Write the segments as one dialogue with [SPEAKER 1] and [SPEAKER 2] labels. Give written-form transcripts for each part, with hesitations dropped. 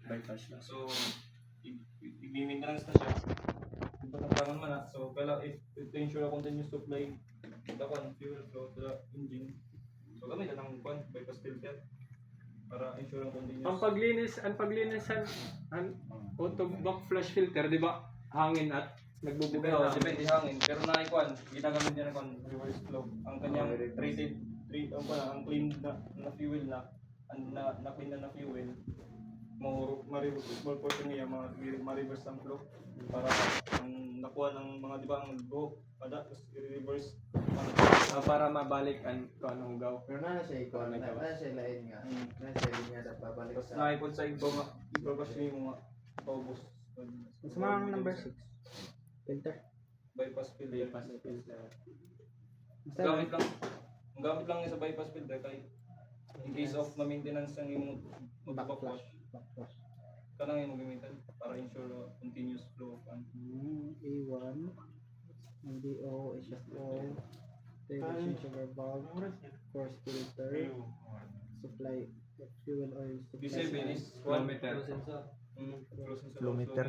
[SPEAKER 1] bypass na.
[SPEAKER 2] So, i-maintenance na siya. Pagkatangan man na. So, kailangan to ensure a continuous supply the fuel flow to the engine. So, gamit na ng bypass filter para ensure ang continuous.
[SPEAKER 3] Ang paglinis ang auto back flush filter, di ba? Hangin at nagbubuga
[SPEAKER 2] Pero
[SPEAKER 3] na.
[SPEAKER 2] depende hangin. Pero ginagamit niya ng reverse flow. Ang kanyang treated, ang clean na fuel na clean na fuel, small portion niya ma-reverse ang flow para ang nakuha ng mga di ba ang go pada i-reverse
[SPEAKER 3] Para mabalik ang kung anong gaw.
[SPEAKER 4] Pero na siya ikaw, na siya lain nga. Na siya linya sa babalik
[SPEAKER 2] tapos
[SPEAKER 4] sa...
[SPEAKER 2] naipod sa ibabas niya yung mga paubos.
[SPEAKER 1] Sa mga number 6. Filter.
[SPEAKER 2] Bypass filter.
[SPEAKER 3] Bypass filter.
[SPEAKER 2] Gamit lang niya sa bypass filter kay in case of na maintenance ng imong
[SPEAKER 1] Backflush.
[SPEAKER 2] backwash kanang imong gamitan para ensure continuous flow of
[SPEAKER 1] A1. MDO, HFO. Tail sugar valve. Force filter. Supply fuel oil.
[SPEAKER 2] B7 is
[SPEAKER 3] Kilometer.
[SPEAKER 5] Kilometer.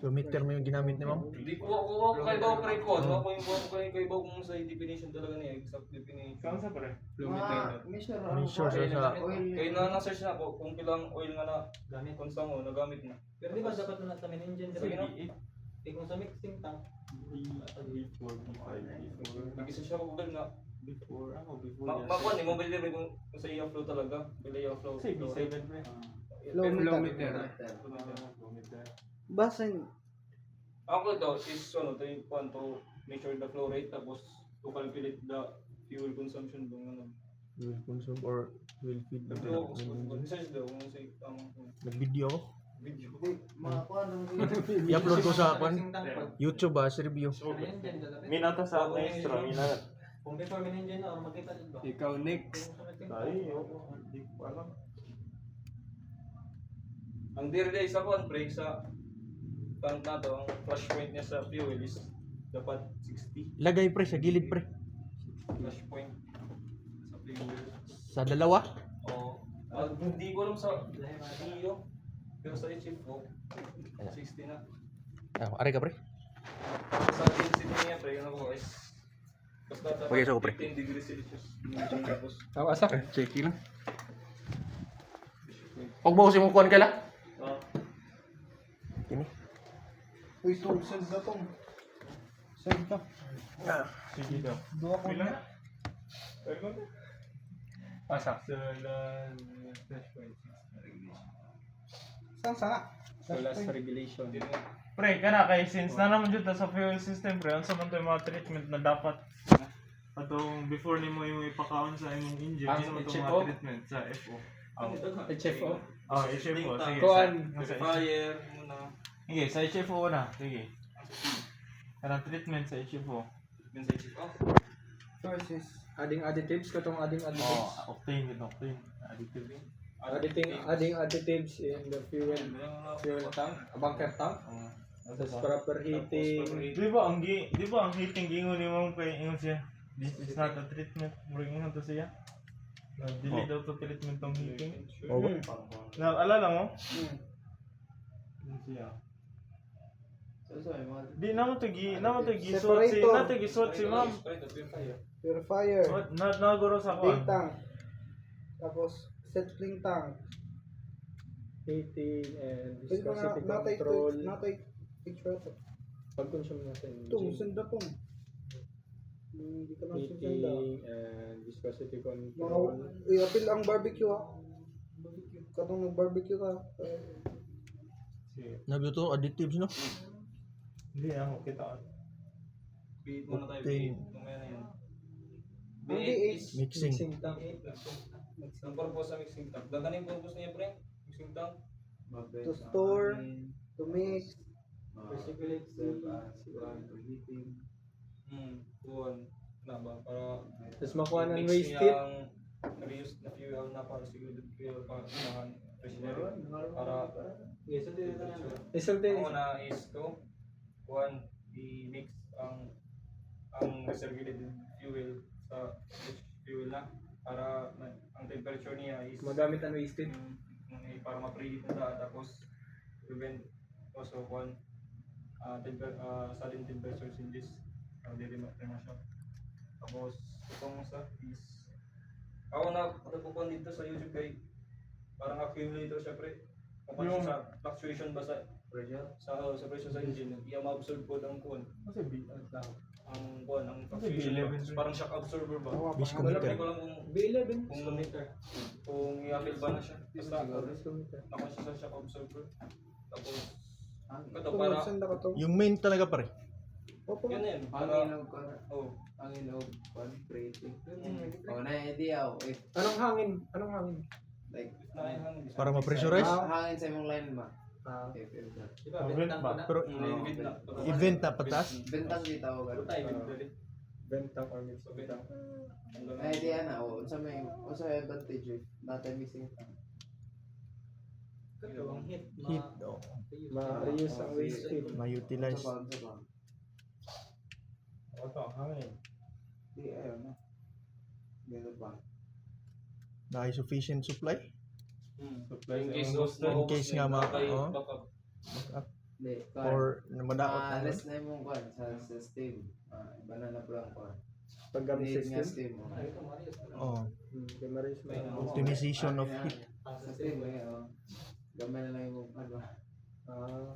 [SPEAKER 5] Kilometer mo yung ginamit ni ma'am?
[SPEAKER 2] Hindi ko ako kay bawo pre ko ano ko yung kay bawo kung sa definition talaga niya exact definition.
[SPEAKER 3] Saan sa pare?
[SPEAKER 4] Mga measure ang
[SPEAKER 5] Measure sa
[SPEAKER 2] Kay na-search na ko kung ilang oil nga na gamit kung saan nagamit na.
[SPEAKER 6] Pero di ba dapat na namin engine
[SPEAKER 2] Sige na.
[SPEAKER 6] kung sa mixing tank
[SPEAKER 2] Nag-isa siya Google nga
[SPEAKER 3] Before
[SPEAKER 2] makuha ni mobile level kung sa iya flow talaga. Bila iya flow.
[SPEAKER 3] Kasi B7 pre.
[SPEAKER 1] Kilometer. Basin.
[SPEAKER 2] Ako daw is to measure the flow rate tapos to calculate the fuel consumption kung ano.
[SPEAKER 5] will consume or will feed the
[SPEAKER 2] Pero
[SPEAKER 5] engine.
[SPEAKER 2] research daw kung sa ang
[SPEAKER 5] Nag-video ako.
[SPEAKER 2] video.
[SPEAKER 4] mga kuan ng
[SPEAKER 5] I-upload ko sa YouTube sa review.
[SPEAKER 3] Minata sa ako extra, minata.
[SPEAKER 6] kung before min engine na makita din ba
[SPEAKER 3] Ikaw next. Hindi ko alam.
[SPEAKER 2] Ang dire sa brake sa tank na to, ang flash point niya sa fuel is dapat 60
[SPEAKER 5] Lagay pre sa gilid pre.
[SPEAKER 2] flash point sa fuel.
[SPEAKER 5] Sa dalawa.
[SPEAKER 2] Oo. Hindi ko alam sa iyo. Pero sa HFO, 60 na.
[SPEAKER 5] Are ka pre.
[SPEAKER 2] Sa density niya, pre, ano ko is basta dapat
[SPEAKER 5] Okay, so, pre.
[SPEAKER 2] 15 degrees Celsius. Tapos,
[SPEAKER 3] Asa?
[SPEAKER 5] Check lang. Pag mo si mo kuan kala? Ini.
[SPEAKER 1] Uy, send na tong. Send ka.
[SPEAKER 3] Sige daw.
[SPEAKER 1] Dua ko na.
[SPEAKER 3] Asa? Flash point.
[SPEAKER 1] Saan sana?
[SPEAKER 3] Last regulation.
[SPEAKER 7] Pre, kana kay since na naman dito sa fuel system pre, unsa man to yung mga treatment na dapat atong before nimo yung ipakaon sa imong engine,
[SPEAKER 3] Ang
[SPEAKER 7] ano to
[SPEAKER 3] HFO?
[SPEAKER 7] mga treatment sa FO.
[SPEAKER 3] HFO.
[SPEAKER 7] Oh, HFO, sige.
[SPEAKER 3] Kuan.
[SPEAKER 2] purifier muna.
[SPEAKER 7] Sige, sa HFO na, sige. Kanang treatment sa HFO.
[SPEAKER 2] Yun sa HFO.
[SPEAKER 1] First is adding additives katong adding
[SPEAKER 7] Oh,
[SPEAKER 1] additives.
[SPEAKER 7] octane yun, octane. Additive yun.
[SPEAKER 1] Adding additives in the fuel tank, bunker tank. Tapos proper heating.
[SPEAKER 7] Di ba ang heating gingon ni mo kay ingon siya? This is not a treatment. Murag ingon to siya. Dili daw to treatment tong heating.
[SPEAKER 5] Oh,
[SPEAKER 7] Na alala mo? Ingon siya. Di naman to suot si
[SPEAKER 1] Separator.
[SPEAKER 7] nato gisuot si ma'am.
[SPEAKER 1] Purifier.
[SPEAKER 7] Naguro sa
[SPEAKER 1] Day
[SPEAKER 7] ko.
[SPEAKER 1] tank. Tapos settling tank.
[SPEAKER 3] Heating and
[SPEAKER 1] Pwede ko
[SPEAKER 3] viscosity
[SPEAKER 1] na
[SPEAKER 3] control.
[SPEAKER 1] natay picture ito.
[SPEAKER 3] Pag-consume natin.
[SPEAKER 1] Itong senda tong. Hindi ka lang senda.
[SPEAKER 3] Heating and viscosity
[SPEAKER 1] Mga
[SPEAKER 3] control.
[SPEAKER 1] i-appeal ang barbecue ha. Katong nag-barbecue ka.
[SPEAKER 5] Nagluto additives no.
[SPEAKER 7] Hindi ako kita.
[SPEAKER 2] Beat muna tayo.
[SPEAKER 5] Octane.
[SPEAKER 2] Mamaya na yan.
[SPEAKER 1] Ang
[SPEAKER 2] B8
[SPEAKER 1] B8
[SPEAKER 2] is
[SPEAKER 5] Mixing.
[SPEAKER 1] mixing tank.
[SPEAKER 2] ang purpose sa mixing tank. Daganing purpose niya, pre. Mixing tank.
[SPEAKER 1] To store, to mix,
[SPEAKER 4] recirculate heating.
[SPEAKER 2] Tuwan. Na ba? Para
[SPEAKER 3] Tapos makuha ng
[SPEAKER 2] mix
[SPEAKER 3] waste
[SPEAKER 2] niya
[SPEAKER 3] heat.
[SPEAKER 2] ang reuse na fuel na para siguro fuel para unahan refinery. Para
[SPEAKER 6] yes so dito na
[SPEAKER 3] Result din.
[SPEAKER 2] ang una is to one i-mix ang recirculated fuel sa fuel na para ang temperature niya is
[SPEAKER 3] Magamit ang wasted.
[SPEAKER 2] para ma-preheat na siya, tapos prevent also sudden temperature changes para di rin siya. Tapos itong isa is ako na patutukan dito sa YouTube kay parang accumulator siya pre. Kung
[SPEAKER 7] Yung-
[SPEAKER 2] sa fluctuation ba sa pressure sa engine, iya ma-absorb po ang kuwan.
[SPEAKER 7] Kasi
[SPEAKER 2] Ang kuwan, ang
[SPEAKER 7] Kasi
[SPEAKER 2] fluctuation ba?
[SPEAKER 7] B11
[SPEAKER 2] Parang shock absorber ba?
[SPEAKER 5] Bis
[SPEAKER 2] Wala
[SPEAKER 5] commuter.
[SPEAKER 2] ko lang kung
[SPEAKER 3] B11.
[SPEAKER 2] i-apil ba na siya. Basta
[SPEAKER 3] Commuter.
[SPEAKER 2] ako siya sa shock absorber. Tapos ito
[SPEAKER 1] Kung
[SPEAKER 2] para
[SPEAKER 1] saan na ka to?
[SPEAKER 5] Yung main talaga pare.
[SPEAKER 1] Opo.
[SPEAKER 2] yun yun.
[SPEAKER 4] Ang
[SPEAKER 2] Para
[SPEAKER 4] ilog ko na.
[SPEAKER 2] oh,
[SPEAKER 4] Ang ilog ko. Breathing. Oh, na-idea ako. If
[SPEAKER 1] Anong hangin? Anong hangin?
[SPEAKER 4] like,
[SPEAKER 2] nahihang
[SPEAKER 5] Para ma-pressurize?
[SPEAKER 4] hangin sa imong line ba?
[SPEAKER 1] Ah,
[SPEAKER 4] If that.
[SPEAKER 6] Di ba,
[SPEAKER 7] Event
[SPEAKER 6] bentang
[SPEAKER 7] ba?
[SPEAKER 6] ko na.
[SPEAKER 5] Pero
[SPEAKER 2] na-invade na.
[SPEAKER 5] event na patas.
[SPEAKER 4] Bentang kita ako
[SPEAKER 2] Pero
[SPEAKER 4] gano'n.
[SPEAKER 2] tayo dali.
[SPEAKER 1] bentang or mix.
[SPEAKER 2] So bentang.
[SPEAKER 4] Na-idea na ako. Unsa may advantage if not a missing tank.
[SPEAKER 6] Ito, ang hit.
[SPEAKER 5] Heat, oh.
[SPEAKER 1] Ma-reuse ang waste heat.
[SPEAKER 5] Ma-utilize.
[SPEAKER 4] Unsa ba?
[SPEAKER 7] ito, hangin.
[SPEAKER 4] Di, ayaw na. Ganun ba?
[SPEAKER 5] Na sufficient supply.
[SPEAKER 7] Supply
[SPEAKER 2] In
[SPEAKER 7] sa
[SPEAKER 2] case
[SPEAKER 7] imong
[SPEAKER 2] of
[SPEAKER 7] booster.
[SPEAKER 5] In case nga
[SPEAKER 2] backup.
[SPEAKER 4] Di,
[SPEAKER 5] Or madaot na.
[SPEAKER 4] less na yung kwan sa steam. Iba na na lang kwan.
[SPEAKER 1] Paggamit
[SPEAKER 4] Need nga
[SPEAKER 1] system.
[SPEAKER 4] steam. oh.
[SPEAKER 6] Ay, ito, Marius.
[SPEAKER 5] Oh.
[SPEAKER 1] Kay Maris na.
[SPEAKER 5] Optimization of heat.
[SPEAKER 4] Sa steam, gamay na lang yung ano.
[SPEAKER 1] Ah.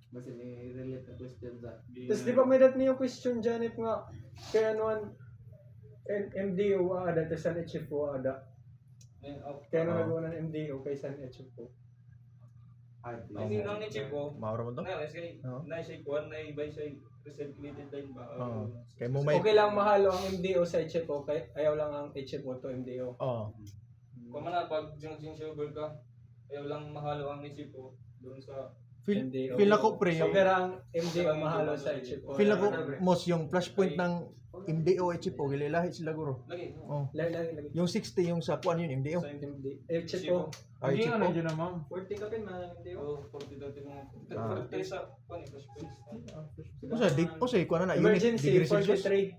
[SPEAKER 4] Basta ni-relate na question sa.
[SPEAKER 1] Tapos di ba may dat niyo question Janet nga kaya anuan MDO ada tas san HFO ada. Kaya
[SPEAKER 5] Oo.
[SPEAKER 1] nagawa ng MDO kay san HFO.
[SPEAKER 2] Hindi lang ni Chip ko.
[SPEAKER 5] Maura mo to?
[SPEAKER 2] Na say
[SPEAKER 5] Oo.
[SPEAKER 2] na siya kuan na iba siya recirculated line ba?
[SPEAKER 5] Oo. Kaya mo may...
[SPEAKER 1] Okay lang mahalo ang MDO sa HFO kay ayaw lang ang HFO to MDO.
[SPEAKER 5] Oh.
[SPEAKER 2] Kung man pag jing silver ka, ayaw lang mahalo ang ni Chip ko doon sa
[SPEAKER 5] Feel,
[SPEAKER 1] MDO.
[SPEAKER 5] feel ako pre,
[SPEAKER 1] So
[SPEAKER 5] yung,
[SPEAKER 1] kaya ang MDO mahalo sa HFO.
[SPEAKER 5] feel ako most yung flashpoint ng MDO HFO, gililahit sila guro.
[SPEAKER 2] lagi.
[SPEAKER 5] Oh.
[SPEAKER 1] Lagi.
[SPEAKER 5] Yung 60 yung sa kuan yun MDO.
[SPEAKER 2] Sa
[SPEAKER 1] HFO.
[SPEAKER 5] Ah,
[SPEAKER 7] Hindi nga
[SPEAKER 5] HFO.
[SPEAKER 7] nandiyan na ma'am.
[SPEAKER 6] 40 ka pin, man, hindi
[SPEAKER 2] Oh, 40 dati mga
[SPEAKER 5] Ah.
[SPEAKER 2] 40 sa kuan flash points.
[SPEAKER 5] O sa kuan na unit
[SPEAKER 1] Emergency
[SPEAKER 5] degree Celsius.
[SPEAKER 1] 43.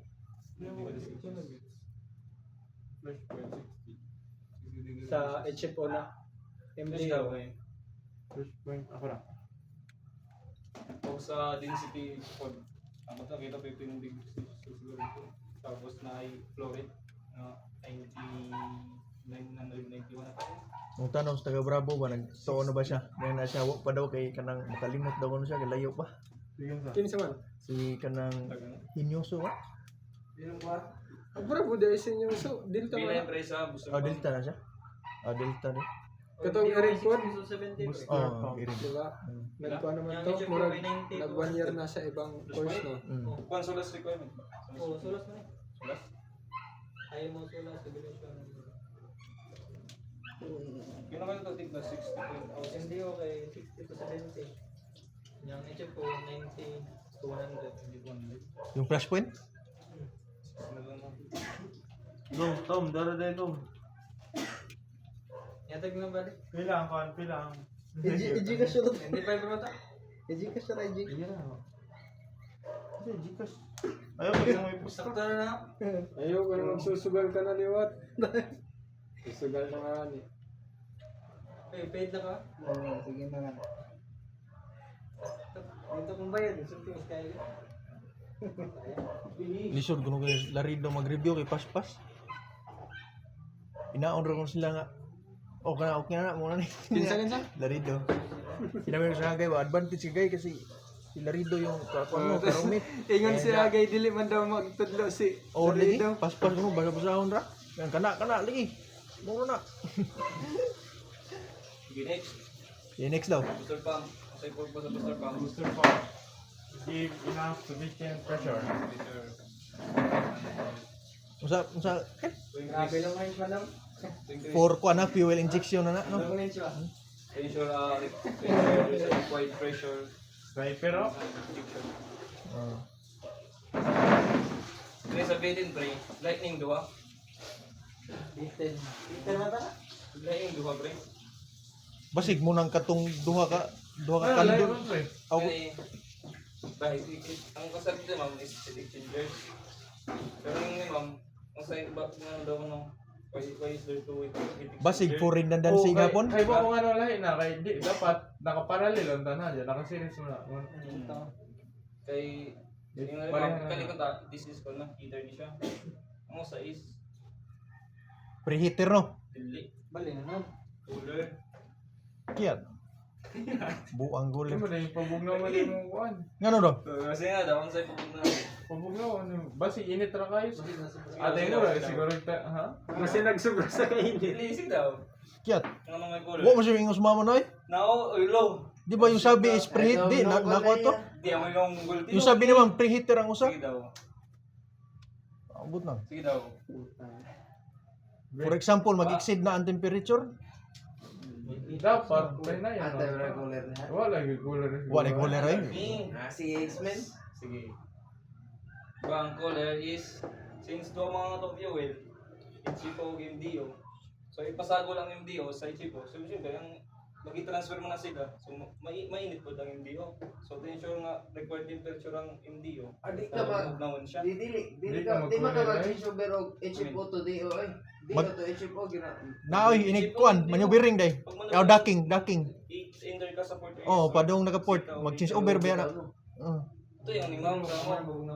[SPEAKER 7] Flash point 60.
[SPEAKER 1] Sa HFO na MDO.
[SPEAKER 7] Flash point, ako na.
[SPEAKER 2] O sa density pod. Ang nakita 15 degrees Celsius siguro ito. Tapos na ay flow rate na 991 na tayo.
[SPEAKER 5] Nung tanong sa taga Bravo ba nagtuo na ba siya? Ngayon na siya wa pa daw kay kanang makalimot daw ano siya kay layo pa.
[SPEAKER 7] Sige sa.
[SPEAKER 1] Kinsa man?
[SPEAKER 5] Si kanang
[SPEAKER 2] Taga.
[SPEAKER 5] Hinyoso ba?
[SPEAKER 1] Ang bravo dahil sa inyo so Delta
[SPEAKER 2] Pila
[SPEAKER 1] man.
[SPEAKER 2] yung price sa booster
[SPEAKER 5] Oh,
[SPEAKER 2] pump.
[SPEAKER 5] Delta na siya. Oh, Delta din.
[SPEAKER 1] Katong Eric Ford.
[SPEAKER 6] 70.
[SPEAKER 5] Oh, irin.
[SPEAKER 1] Diba? Nagkuha naman
[SPEAKER 6] Yung
[SPEAKER 1] to.
[SPEAKER 6] HFO
[SPEAKER 1] Murag
[SPEAKER 6] kay 90.
[SPEAKER 1] nag 1 year na sa ibang course no.
[SPEAKER 5] Mm.
[SPEAKER 2] Kuan solas requirement ba?
[SPEAKER 6] Oo, sulas mo eh.
[SPEAKER 2] Solas?
[SPEAKER 6] Ayaw mo sulas, regulation.
[SPEAKER 2] Yun naman ito tig na 60 point out.
[SPEAKER 6] MDO kay 60 to 70. Yung HFO, 90 to 100.
[SPEAKER 2] Hindi ko ano.
[SPEAKER 5] Yung flashpoint?
[SPEAKER 7] Tom, dara dito.
[SPEAKER 6] Yatag na ba?
[SPEAKER 7] Pila ang kan, pila ang.
[SPEAKER 1] EG ka siya.
[SPEAKER 6] Hindi pa yung mata.
[SPEAKER 1] EG ka siya EG.
[SPEAKER 7] Iya na. Kasi Gcash. Ayaw ko yung may pusta.
[SPEAKER 6] Sakto na na.
[SPEAKER 1] Ayaw ka na magsusugal ka na liwat. Susugal na nga ni.
[SPEAKER 6] Eh, paid na ka?
[SPEAKER 4] Oo, sige na nga.
[SPEAKER 6] Dito kong bayad, sulti mas kaya.
[SPEAKER 5] Lisod kuno kay Larido mag-review kay Paspas. Inaon ra ko sila nga. Okay na muna ni.
[SPEAKER 1] Kinsa?
[SPEAKER 5] Larido. Sinabi ko sa gay ba advantage kay gay kasi si Larido yung ano karumit.
[SPEAKER 1] Ingon si Agay dili man daw magtudlo si
[SPEAKER 5] Oh, lagi
[SPEAKER 1] Larido.
[SPEAKER 5] Paspas kuno basa-basahon ra. Yan kana lagi. Muna na.
[SPEAKER 2] Sige next.
[SPEAKER 5] Yung next daw.
[SPEAKER 2] Booster pump. Kasi po sa booster pump.
[SPEAKER 7] Booster pump. Give enough sufficient pressure.
[SPEAKER 5] Unsa
[SPEAKER 6] Grabe lang ngayon madam.
[SPEAKER 5] for kuan na fuel injection na no.
[SPEAKER 6] Ano ngayon siya?
[SPEAKER 2] Ensure required pressure.
[SPEAKER 7] Right, pero
[SPEAKER 5] Ah.
[SPEAKER 2] Pre sabihin pre, lightning duwa.
[SPEAKER 6] Bitin. Bitin mata?
[SPEAKER 2] Lightning duwa pre.
[SPEAKER 5] Basig mo nang katong duha ka kandol. Aw,
[SPEAKER 2] Kaya, dahil ang concept niya ma'am is heat exchangers. Pero yung ni ma'am, ang sa iba nga daw no, Why is there two heat
[SPEAKER 5] Basig
[SPEAKER 2] exchanger?
[SPEAKER 5] foreign dandansi
[SPEAKER 7] kay-
[SPEAKER 5] gapon.
[SPEAKER 7] Kay mo kung ano lahi na kay di dapat nakaparallel ang tanan dyan, nakasiris mo na.
[SPEAKER 2] Kay yung
[SPEAKER 7] Pareha na.
[SPEAKER 2] kalikot ta, this is ko na heater ni siya. Ang sa is
[SPEAKER 5] Preheater no.
[SPEAKER 2] dili
[SPEAKER 6] Bali na.
[SPEAKER 2] cooler.
[SPEAKER 5] Kiyat. Buang
[SPEAKER 7] Ano
[SPEAKER 5] gulo.
[SPEAKER 7] mo na yung pabugnaw man yung kuan.
[SPEAKER 5] Ngano do?
[SPEAKER 2] So kasi nga daw sa pag na
[SPEAKER 7] Pabugnaw ano. Basi init ra kayo.
[SPEAKER 2] Ate
[SPEAKER 7] Ate
[SPEAKER 2] nga
[SPEAKER 7] nga siguro ha?
[SPEAKER 3] Kasi nagsubra sa kainit.
[SPEAKER 2] Dilisig daw.
[SPEAKER 5] Kiyat.
[SPEAKER 2] Ang mga cooler.
[SPEAKER 5] Wa mo siya ingos mama noy.
[SPEAKER 2] Now, low.
[SPEAKER 5] Di ba yung sabi is preheat di na nako to.
[SPEAKER 2] Di mo yung gulti.
[SPEAKER 5] Yung sabi naman preheater ang usa.
[SPEAKER 2] Sige daw.
[SPEAKER 5] Abot na.
[SPEAKER 2] Sige daw.
[SPEAKER 5] For example, mag-exceed na ang temperature.
[SPEAKER 7] Dapat may na yan.
[SPEAKER 4] Ate, regular na.
[SPEAKER 7] Wala yung cooler.
[SPEAKER 5] Wala ko ray.
[SPEAKER 4] Si X-Men.
[SPEAKER 2] Sige. Ang cooler is since do mga to fuel, Ichipo MDO. So ipasago lang yung MDO sa Ichipo. So siyempre ang magi-transfer mo na sila. So mainit po ang MDO. So to ensure nga required temperature ang MDO.
[SPEAKER 4] Adi ka ba?
[SPEAKER 2] Naman siya.
[SPEAKER 4] Dili ka, di ba ka mag-change over og HFO to DO eh? Di ka to HFO gina.
[SPEAKER 5] Naoy inig kuan, manubiring day. Yaw docking.
[SPEAKER 2] I-enter ka sa port.
[SPEAKER 5] Oh, padong naka-port, mag-change over ba yan?
[SPEAKER 2] Ito yung animal sa mo.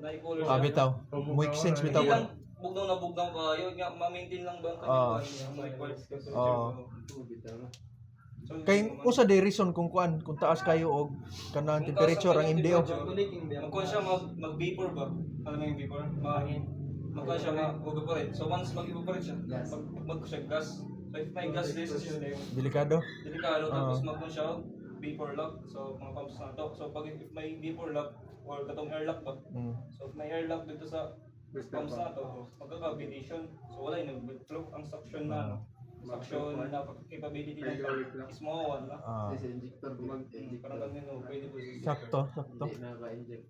[SPEAKER 2] Dahil cooler siya.
[SPEAKER 5] Bitaw. Make sense
[SPEAKER 2] Hindi
[SPEAKER 5] bitaw.
[SPEAKER 2] lang bugnaw na bugnaw kayo. Nga ma-maintain lang ba ang kanyang required temperature. So,
[SPEAKER 5] Kay usa day reason kung kuan, kung taas kayo og kanang temperature ang MDO.
[SPEAKER 2] Magkuhan siya mag-vapor ba? Alam mo yung vapor? Magkuhan siya mag-evaporate. So once mag-evaporate siya, magkuhan siya gas. So if may gas din sa system,
[SPEAKER 5] Delikado.
[SPEAKER 2] delikado tapos magkuhan siya vapor lock. So mga pumps na to. So pag if may vapor lock or katong airlock ba?
[SPEAKER 5] Mm.
[SPEAKER 2] So if may airlock dito sa pumps na to, magkaka-ventilation. So wala yung nag-flow ang suction na ano. Suction na capability ng is mawawan na.
[SPEAKER 5] Ah,
[SPEAKER 4] Kasi injector
[SPEAKER 2] Parang ganun, pwede po siya.
[SPEAKER 5] sakto.
[SPEAKER 4] Hindi naka-inject.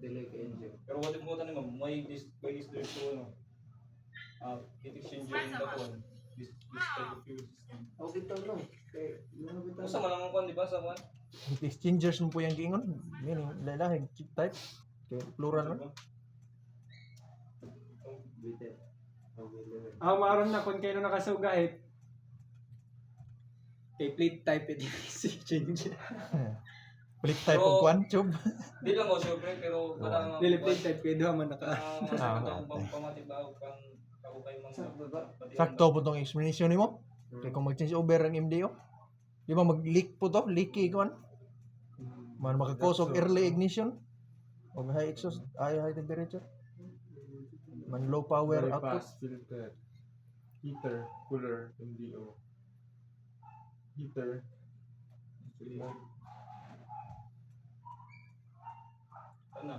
[SPEAKER 4] Dili ka inject.
[SPEAKER 2] Pero what if mo tayo naman, may this there to ano, heat exchanger in the phone. This type of fuel system.
[SPEAKER 4] Oh, bitaw no. Kay yung bitaw.
[SPEAKER 2] Kung sa malang kwan, di ba, sa kwan?
[SPEAKER 5] Heat exchangers mo po yung giingon. Meaning, lahi, chip type. Okay, plural no?
[SPEAKER 4] Bitaw.
[SPEAKER 3] Maaron na kung kayo nakasugahit. Kay plate type it exchange.
[SPEAKER 5] Balik type of kuan, tube.
[SPEAKER 2] Di lang ko syempre, pero parang
[SPEAKER 3] Dili plate type kayo duha man naka.
[SPEAKER 2] pamatig ba ako kang kayo mga
[SPEAKER 5] Sakto po tong explanation nimo. Kaya kung mag-change over ang MDO, di ba mag-leak po to? Leaky kuan? Man maka-cause of early ignition o high exhaust, high temperature. Man low power output.
[SPEAKER 7] Bypass filter. Heater, cooler, MDO. Heater.
[SPEAKER 2] Ano?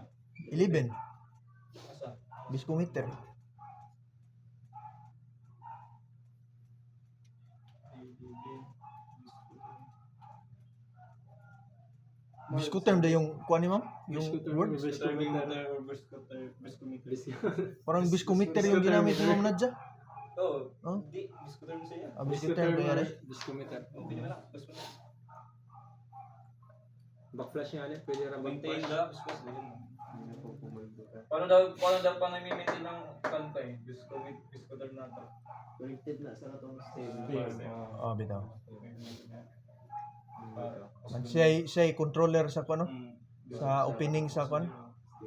[SPEAKER 5] 11.
[SPEAKER 2] Asa?
[SPEAKER 5] Biscometer. Biscoterm da yung kuan ni ma'am? Yung word? Parang biscometer yung ginamit ni Ma'am Nadja.
[SPEAKER 2] Oo.
[SPEAKER 5] Oh?
[SPEAKER 2] Di, diskuter mo siya.
[SPEAKER 5] Ah, biscoterm ba yan?
[SPEAKER 3] Biscometer.
[SPEAKER 2] Ang pinamala, gusto mo na.
[SPEAKER 3] Backflash nga ulit, pwede ra
[SPEAKER 2] Maintain
[SPEAKER 3] backflash.
[SPEAKER 2] the, gusto mo. Paano daw pa nami-maintain ng kanta eh? Diskuter na ito.
[SPEAKER 4] Connected na sa katong stem.
[SPEAKER 5] Ah, bitaw. Man siya controller sa kuan no? Sa opening sa kuan,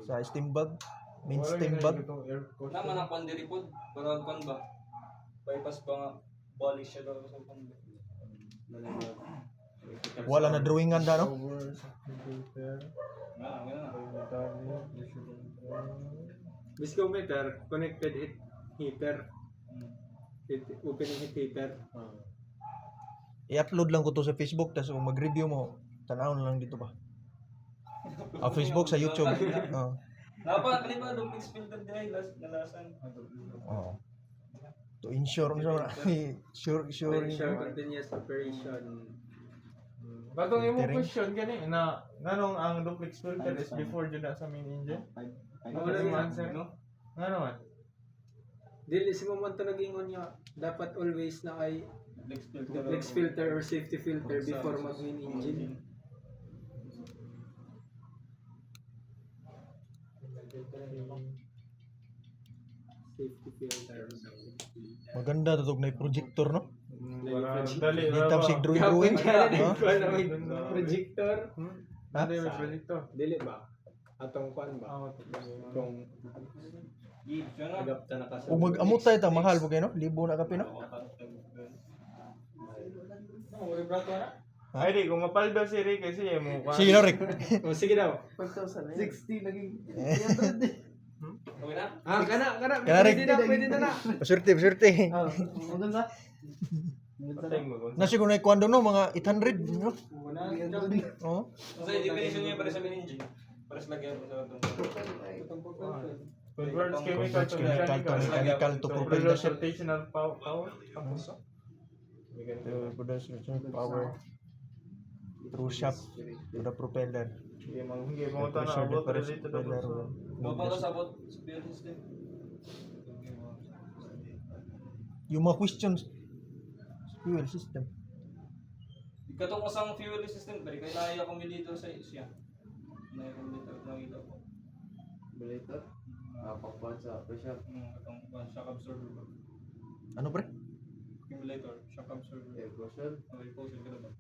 [SPEAKER 5] sa steam valve, main steam valve.
[SPEAKER 2] Naman ang pandiripod, para kwan ba? Bypass ba nga? Balik siya daw sa kwan ba?
[SPEAKER 5] Wala na drawingan da no?
[SPEAKER 3] Biscometer, connected heater. Opening heater.
[SPEAKER 5] I-upload lang ko to sa Facebook tas kung mag-review mo, tanawon lang dito pa. Ah, Facebook sa YouTube. Oh.
[SPEAKER 2] Napa, ano ba? Duplex filter dahil nalasan.
[SPEAKER 5] Oh. To ensure mo sure
[SPEAKER 3] Sure continuous operation.
[SPEAKER 7] Batong yung
[SPEAKER 5] Filtering.
[SPEAKER 7] question gani na nanong ang duplex filter is before jud na sa main engine. Ano yung answer no? Ngano man?
[SPEAKER 3] Dili si mo man to nag-ingon niya, dapat always na kay duplex filter or safety filter before mag-main engine. Safety filter.
[SPEAKER 5] Maganda to na projector no.
[SPEAKER 7] Para dali
[SPEAKER 5] Kita sig
[SPEAKER 3] Gawin
[SPEAKER 5] drawing.
[SPEAKER 3] ka na
[SPEAKER 5] Ha?
[SPEAKER 3] kuan na may projector.
[SPEAKER 7] Dali may projector.
[SPEAKER 3] Dili ba? Atong kuan ba? Kung
[SPEAKER 2] Siya na.
[SPEAKER 3] agap ta naka
[SPEAKER 5] Kung mag-amutay ta mahal po kayo no. Libo na kape no.
[SPEAKER 7] Ay di, kung mapaldo si Rick kasi mo ka.
[SPEAKER 5] Sige no Rick.
[SPEAKER 3] Oh, sige daw.
[SPEAKER 4] 5,000 eh.
[SPEAKER 6] 60 naging
[SPEAKER 2] Okay na?
[SPEAKER 3] Kana.
[SPEAKER 5] Kana, Rick.
[SPEAKER 3] Pwede na.
[SPEAKER 5] Pasurte.
[SPEAKER 6] Oh, maganda.
[SPEAKER 7] Patay mo kung
[SPEAKER 5] Nasi ko na ikuan no mga 800 no. Oh.
[SPEAKER 2] Kasi definition niya para sa main engine. Para sa lagyan mo sa itong.
[SPEAKER 7] converts chemical to
[SPEAKER 5] Mechanical to propulsion.
[SPEAKER 7] rotational power.
[SPEAKER 5] Produce power through shaft to the propeller.
[SPEAKER 7] Hindi mo ito na
[SPEAKER 5] Pressure
[SPEAKER 7] abot
[SPEAKER 5] difference
[SPEAKER 7] related to
[SPEAKER 5] propeller
[SPEAKER 7] the
[SPEAKER 5] will
[SPEAKER 2] Mga
[SPEAKER 5] move
[SPEAKER 2] para
[SPEAKER 5] the-
[SPEAKER 2] sa bot fuel system.
[SPEAKER 5] Yung mga questions fuel system.
[SPEAKER 2] Ikatong kasang fuel system, pero kaya naiya kong dito sa isya. Naiya kong dito nakita ko.
[SPEAKER 4] Bulator. Pagpuan sa pressure.
[SPEAKER 2] Katong shock absorber ba?
[SPEAKER 5] Ano pre?
[SPEAKER 2] Accumulator, shock absorber.
[SPEAKER 4] Air cushion.
[SPEAKER 2] Okay, po, sige na ba?